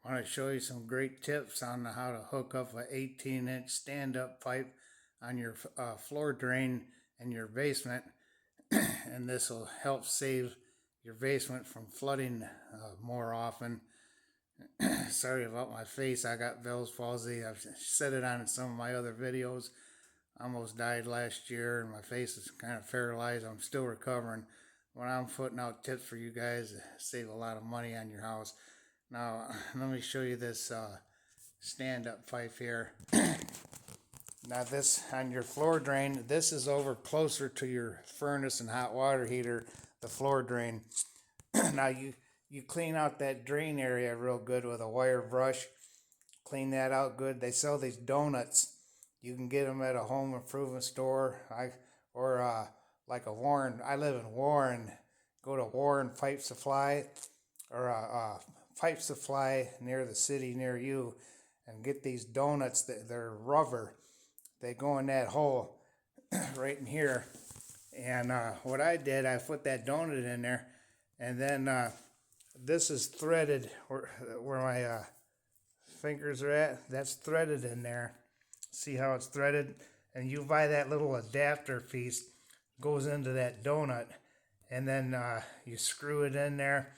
I want to show you some great tips on how to hook up an 18-inch stand-up pipe on your floor drain in your basement, and this will help save your basement from flooding more often. Sorry about my face. I got Bell's palsy. I've said it on some of my other videos. I almost died last year, and my face is kind of paralyzed. I'm still recovering. When I'm putting out tips for you guys to save a lot of money on your house. Now, let me show you this stand-up pipe here. Now this, on your floor drain, this is over closer to your furnace and hot water heater, the floor drain. Now you clean out that drain area real good with a wire brush. Clean that out good. They sell these donuts. You can get them at a home improvement store. Or like a Warren. I live in Warren. Go to Warren Pipe Supply or Pipe Supply near the city near you, and get these donuts. They're rubber. They go in that hole right in here. And what I did, I put that donut in there, and then this is threaded where my fingers are at. That's threaded in there. See how it's threaded? And you buy that little adapter piece, goes into that donut, and then you screw it in there.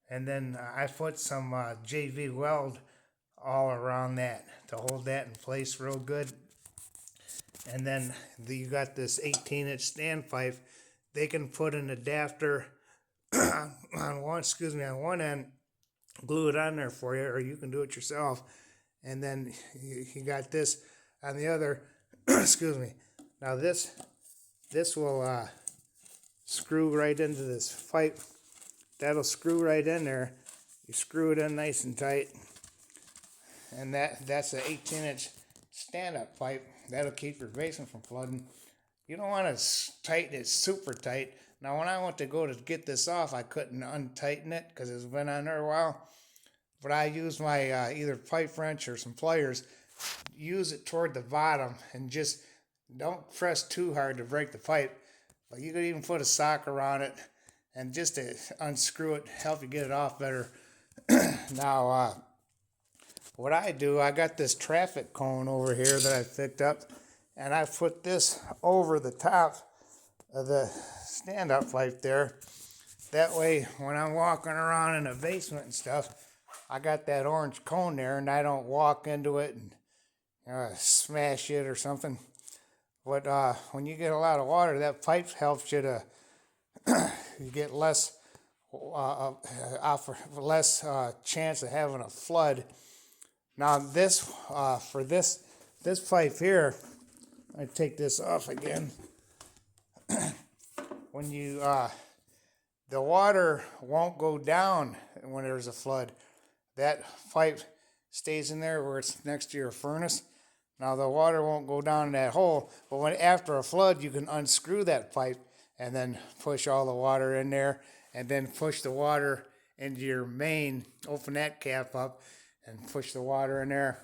And then I put some JV weld all around that to hold that in place real good. And then you got this 18-inch standpipe. They can put an adapter on one end, glue it on there for you, or you can do it yourself. And then you got this on the other. Excuse me. Now this will screw right into this pipe. That'll screw right in there. You screw it in nice and tight, and that's an 18-inch stand-up pipe. That'll keep your basement from flooding. You don't want to tighten it super tight. Now, when I went to go to get this off, I couldn't untighten it because it's been on there a while. But I used my either pipe wrench or some pliers. Use it toward the bottom and just don't press too hard to break the pipe. But you could even put a sock around it and just to unscrew it, help you get it off better. Now, what I do, I got this traffic cone over here that I picked up, and I put this over the top of the stand-up pipe there. That way, when I'm walking around in the basement and stuff, I got that orange cone there, and I don't walk into it and smash it or something. But when you get a lot of water, that pipe helps you to you get less chance of having a flood. Now this for this pipe here, I take this off again. When you the water won't go down when there's a flood. That pipe stays in there where it's next to your furnace. Now the water won't go down in that hole, but when after a flood, you can unscrew that pipe and then push all the water in there, and then push the water into your main. Open that cap up and push the water in there.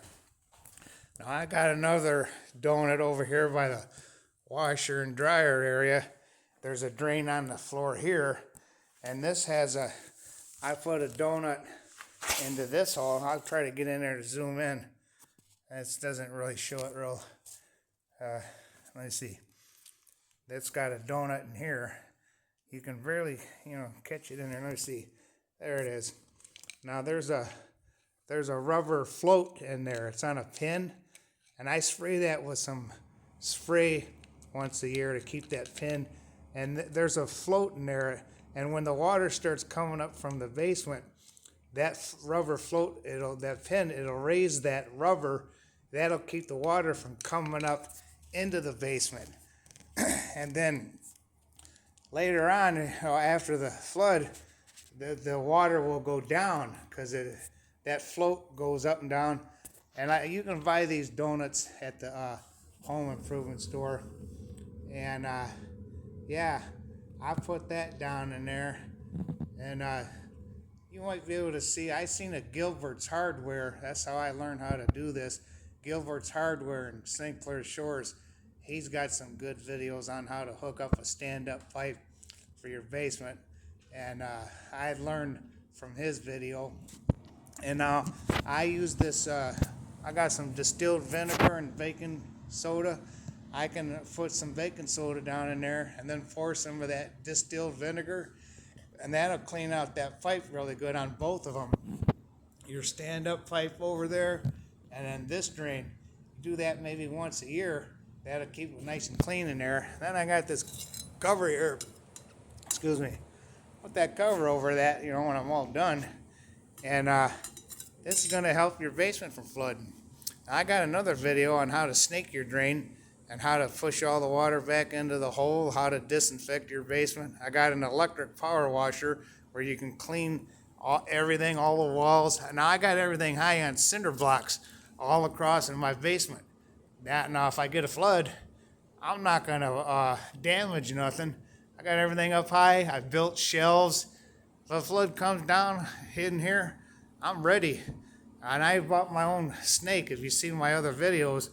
Now I got another donut over here by the washer and dryer area. There's a drain on the floor here, and this has I put a donut into this hole. I'll try to get in there to zoom in. This doesn't really show it real. Let me see. That's got a donut in here. You can barely, catch it in there. Let me see. There it is. Now there's a rubber float in there. It's on a pin, and I spray that with some spray once a year to keep that pin. And there's a float in there, and when the water starts coming up from the basement, that rubber float, it'll raise that rubber. That'll keep the water from coming up into the basement. And then later on, after the flood, the water will go down because that float goes up and down. And you can buy these donuts at the home improvement store. And yeah, I put that down in there. And you might be able to see, I seen a Gilbert's Hardware. That's how I learned how to do this. Gilbert's Hardware in St. Clair Shores. He's got some good videos on how to hook up a stand-up pipe for your basement. And I had learned from his video. And now I use this, I got some distilled vinegar and baking soda. I can put some baking soda down in there and then pour some of that distilled vinegar, and that'll clean out that pipe really good on both of them. Your stand-up pipe over there, and then this drain. Do that maybe once a year. That'll keep it nice and clean in there. Then I got this cover here. Excuse me. Put that cover over that, when I'm all done. And this is going to help your basement from flooding. I got another video on how to snake your drain and how to push all the water back into the hole, how to disinfect your basement. I got an electric power washer where you can clean everything, all the walls. Now I got everything high on cinder blocks all across in my basement. Now if I get a flood, I'm not going to damage nothing. I got everything up high. I built shelves. If a flood comes down in here, I'm ready. And I bought my own snake. If you've seen my other videos,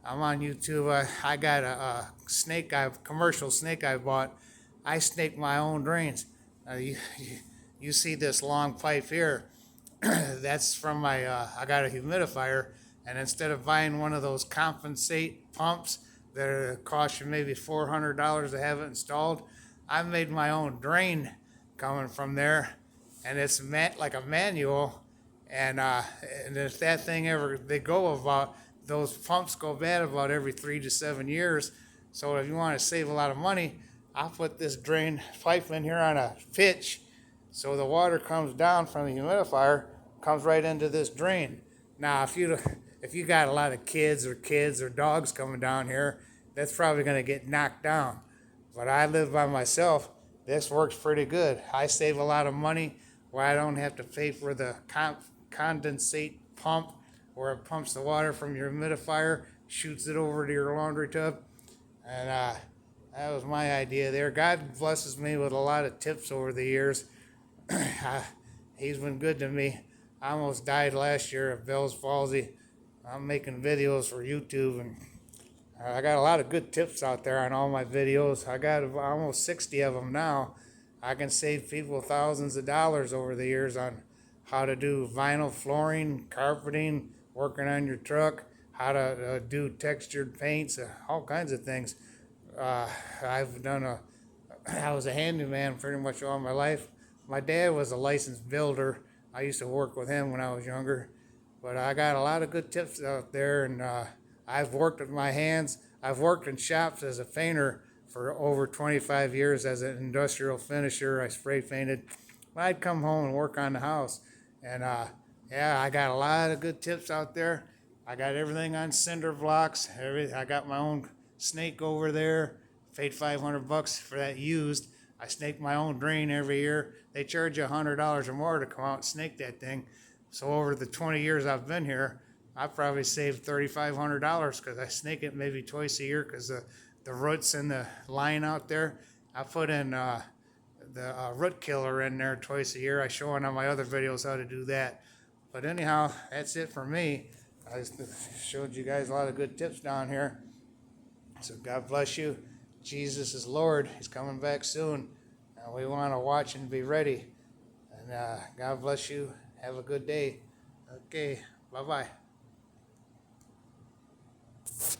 I'm on YouTube. I got a snake, commercial snake I bought. I snake my own drains. You see this long pipe here. That's from my, I got a humidifier. And instead of buying one of those compensate pumps that cost you maybe $400 to have it installed, I made my own drain coming from there, and it's like a manual. And if that thing those pumps go bad about every 3 to 7 years. So if you want to save a lot of money, I'll put this drain pipe in here on a pitch, so the water comes down from the humidifier, comes right into this drain. Now, if you got a lot of kids or dogs coming down here, that's probably going to get knocked down. But I live by myself. This works pretty good. I save a lot of money where I don't have to pay for the condensate pump, where it pumps the water from your humidifier, shoots it over to your laundry tub. And that was my idea there. God blesses me with a lot of tips over the years. He's been good to me. I almost died last year of Bell's palsy. I'm making videos for YouTube, and I got a lot of good tips out there on all my videos. I got almost 60 of them now. I can save people thousands of dollars over the years on how to do vinyl flooring, carpeting, working on your truck, how to do textured paints, all kinds of things. I was a handyman pretty much all my life. My dad was a licensed builder. I used to work with him when I was younger. But I got a lot of good tips out there, and I've worked with my hands. I've worked in shops as a painter for over 25 years as an industrial finisher. I spray painted. I'd come home and work on the house. And I got a lot of good tips out there. I got everything on cinder blocks. I got my own snake over there. Paid $500 for that used. I snake my own drain every year. They charge you $100 or more to come out and snake that thing. So over the 20 years I've been here, I probably saved $3,500 because I snake it maybe twice a year because the roots in the line out there. I put in the root killer in there twice a year. I show on my other videos how to do that. But anyhow, that's it for me. I just showed you guys a lot of good tips down here. So God bless you. Jesus is Lord. He's coming back soon. And we want to watch and be ready. And God bless you. Have a good day. Okay, bye-bye.